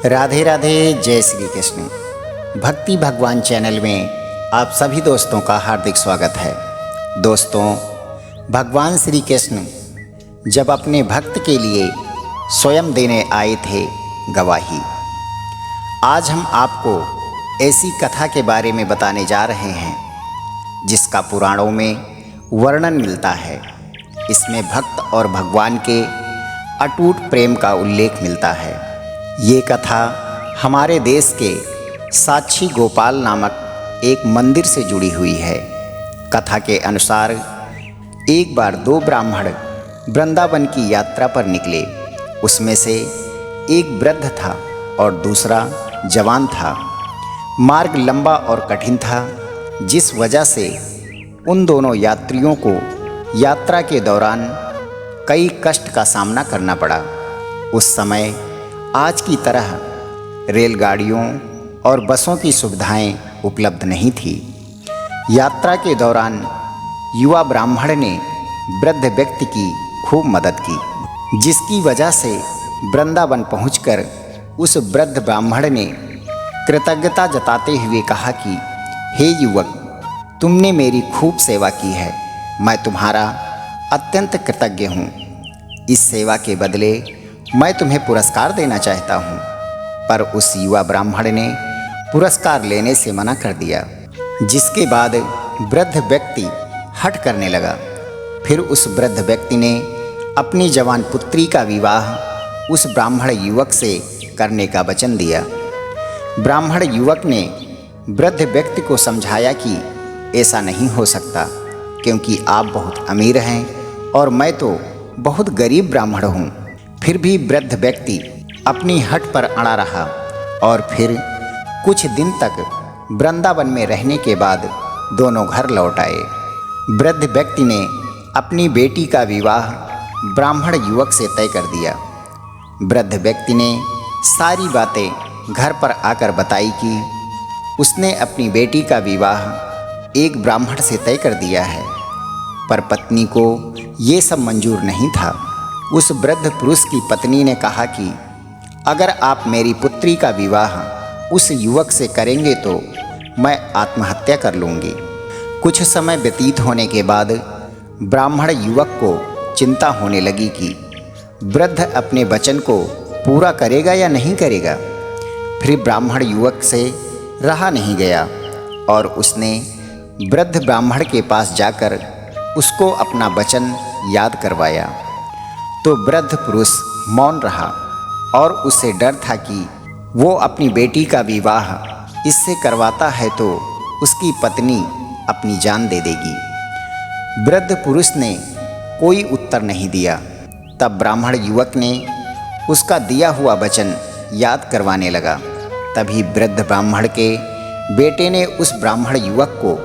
राधे राधे, जय श्री कृष्ण। भक्ति भगवान चैनल में आप सभी दोस्तों का हार्दिक स्वागत है। दोस्तों, भगवान श्री कृष्ण जब अपने भक्त के लिए स्वयं देने आए थे गवाही, आज हम आपको ऐसी कथा के बारे में बताने जा रहे हैं जिसका पुराणों में वर्णन मिलता है। इसमें भक्त और भगवान के अटूट प्रेम का उल्लेख मिलता है। ये कथा हमारे देश के साक्षी गोपाल नामक एक मंदिर से जुड़ी हुई है। कथा के अनुसार एक बार दो ब्राह्मण वृंदावन की यात्रा पर निकले। उसमें से एक वृद्ध था और दूसरा जवान था। मार्ग लंबा और कठिन था, जिस वजह से उन दोनों यात्रियों को यात्रा के दौरान कई कष्ट का सामना करना पड़ा। उस समय आज की तरह रेलगाड़ियों और बसों की सुविधाएं उपलब्ध नहीं थी। यात्रा के दौरान युवा ब्राह्मण ने वृद्ध व्यक्ति की खूब मदद की, जिसकी वजह से वृंदावन पहुंचकर उस वृद्ध ब्राह्मण ने कृतज्ञता जताते हुए कहा कि हे युवक, तुमने मेरी खूब सेवा की है। मैं तुम्हारा अत्यंत कृतज्ञ हूँ। इस सेवा के बदले मैं तुम्हें पुरस्कार देना चाहता हूँ। पर उस युवा ब्राह्मण ने पुरस्कार लेने से मना कर दिया, जिसके बाद वृद्ध व्यक्ति हठ करने लगा। फिर उस वृद्ध व्यक्ति ने अपनी जवान पुत्री का विवाह उस ब्राह्मण युवक से करने का वचन दिया। ब्राह्मण युवक ने वृद्ध व्यक्ति को समझाया कि ऐसा नहीं हो सकता, क्योंकि आप बहुत अमीर हैं और मैं तो बहुत गरीब ब्राह्मण हूँ। फिर भी वृद्ध व्यक्ति अपनी हट पर अड़ा रहा और फिर कुछ दिन तक वृंदावन में रहने के बाद दोनों घर लौट आए। वृद्ध व्यक्ति ने अपनी बेटी का विवाह ब्राह्मण युवक से तय कर दिया। वृद्ध व्यक्ति ने सारी बातें घर पर आकर बताई कि उसने अपनी बेटी का विवाह एक ब्राह्मण से तय कर दिया है, पर पत्नी को ये सब मंजूर नहीं था। उस वृद्ध पुरुष की पत्नी ने कहा कि अगर आप मेरी पुत्री का विवाह उस युवक से करेंगे तो मैं आत्महत्या कर लूँगी। कुछ समय व्यतीत होने के बाद ब्राह्मण युवक को चिंता होने लगी कि वृद्ध अपने वचन को पूरा करेगा या नहीं करेगा। फिर ब्राह्मण युवक से रहा नहीं गया और उसने वृद्ध ब्राह्मण के पास जाकर उसको अपना वचन याद करवाया। तो वृद्ध पुरुष मौन रहा और उसे डर था कि वो अपनी बेटी का विवाह इससे करवाता है तो उसकी पत्नी अपनी जान दे देगी। वृद्ध पुरुष ने कोई उत्तर नहीं दिया। तब ब्राह्मण युवक ने उसका दिया हुआ वचन याद करवाने लगा। तभी वृद्ध ब्राह्मण के बेटे ने उस ब्राह्मण युवक को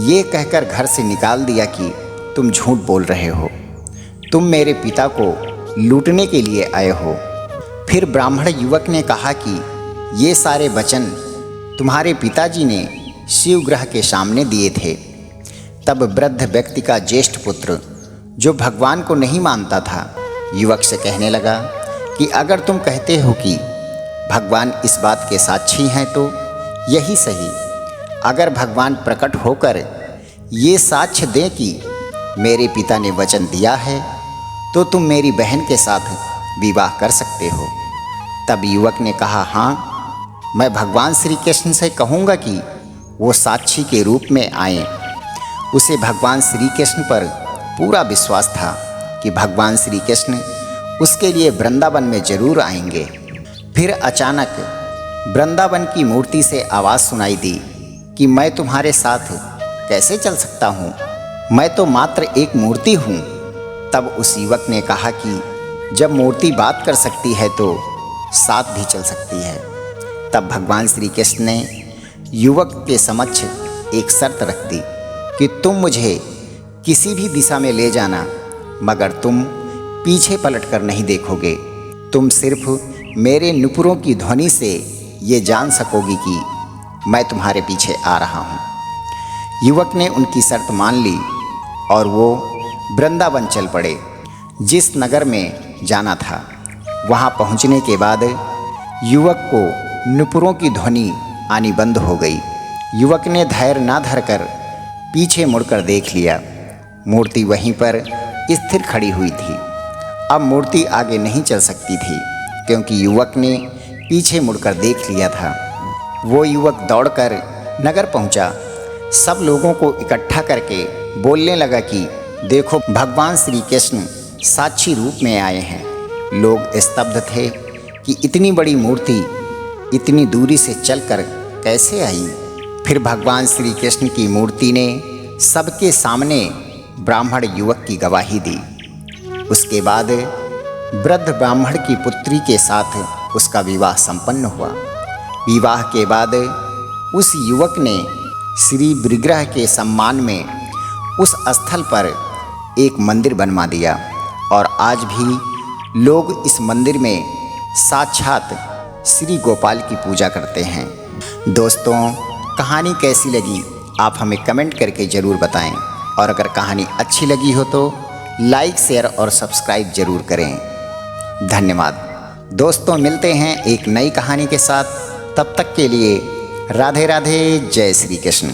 ये कहकर घर से निकाल दिया कि तुम झूठ बोल रहे हो, तुम मेरे पिता को लूटने के लिए आए हो। फिर ब्राह्मण युवक ने कहा कि ये सारे वचन तुम्हारे पिताजी ने शिवग्रह के सामने दिए थे। तब वृद्ध व्यक्ति का ज्येष्ठ पुत्र, जो भगवान को नहीं मानता था, युवक से कहने लगा कि अगर तुम कहते हो कि भगवान इस बात के साक्षी हैं तो यही सही। अगर भगवान प्रकट होकर ये साक्ष्य दें कि मेरे पिता ने वचन दिया है तो तुम मेरी बहन के साथ विवाह कर सकते हो। तब युवक ने कहा, हाँ, मैं भगवान श्री कृष्ण से कहूँगा कि वो साक्षी के रूप में आए। उसे भगवान श्री कृष्ण पर पूरा विश्वास था कि भगवान श्री कृष्ण उसके लिए वृंदावन में जरूर आएंगे। फिर अचानक वृंदावन की मूर्ति से आवाज़ सुनाई दी कि मैं तुम्हारे साथ कैसे चल सकता हूँ, मैं तो मात्र एक मूर्ति हूँ। तब उस युवक ने कहा कि जब मूर्ति बात कर सकती है तो साथ भी चल सकती है। तब भगवान श्री कृष्ण ने युवक के समक्ष एक शर्त रख दी कि तुम मुझे किसी भी दिशा में ले जाना, मगर तुम पीछे पलट कर नहीं देखोगे। तुम सिर्फ मेरे नुपुरों की ध्वनि से ये जान सकोगी कि मैं तुम्हारे पीछे आ रहा हूँ। युवक ने उनकी शर्त मान ली और वो वृंदावन चल पड़े। जिस नगर में जाना था वहाँ पहुँचने के बाद युवक को नुपुरों की ध्वनि आनी बंद हो गई। युवक ने धैर्य ना धरकर पीछे मुड़कर देख लिया। मूर्ति वहीं पर स्थिर खड़ी हुई थी। अब मूर्ति आगे नहीं चल सकती थी क्योंकि युवक ने पीछे मुड़कर देख लिया था। वो युवक दौड़कर नगर पहुंचा। सब लोगों को इकट्ठा करके बोलने लगा कि देखो, भगवान श्री कृष्ण साक्षी रूप में आए हैं। लोग स्तब्ध थे कि इतनी बड़ी मूर्ति इतनी दूरी से चलकर कैसे आई। फिर भगवान श्री कृष्ण की मूर्ति ने सबके सामने ब्राह्मण युवक की गवाही दी। उसके बाद वृद्ध ब्राह्मण की पुत्री के साथ उसका विवाह संपन्न हुआ। विवाह के बाद उस युवक ने श्री विग्रह के सम्मान में उस स्थल पर एक मंदिर बनवा दिया और आज भी लोग इस मंदिर में साक्षात श्री गोपाल की पूजा करते हैं। दोस्तों, कहानी कैसी लगी आप हमें कमेंट करके ज़रूर बताएं और अगर कहानी अच्छी लगी हो तो लाइक, शेयर और सब्सक्राइब ज़रूर करें। धन्यवाद। दोस्तों, मिलते हैं एक नई कहानी के साथ। तब तक के लिए राधे राधे, जय श्री कृष्ण।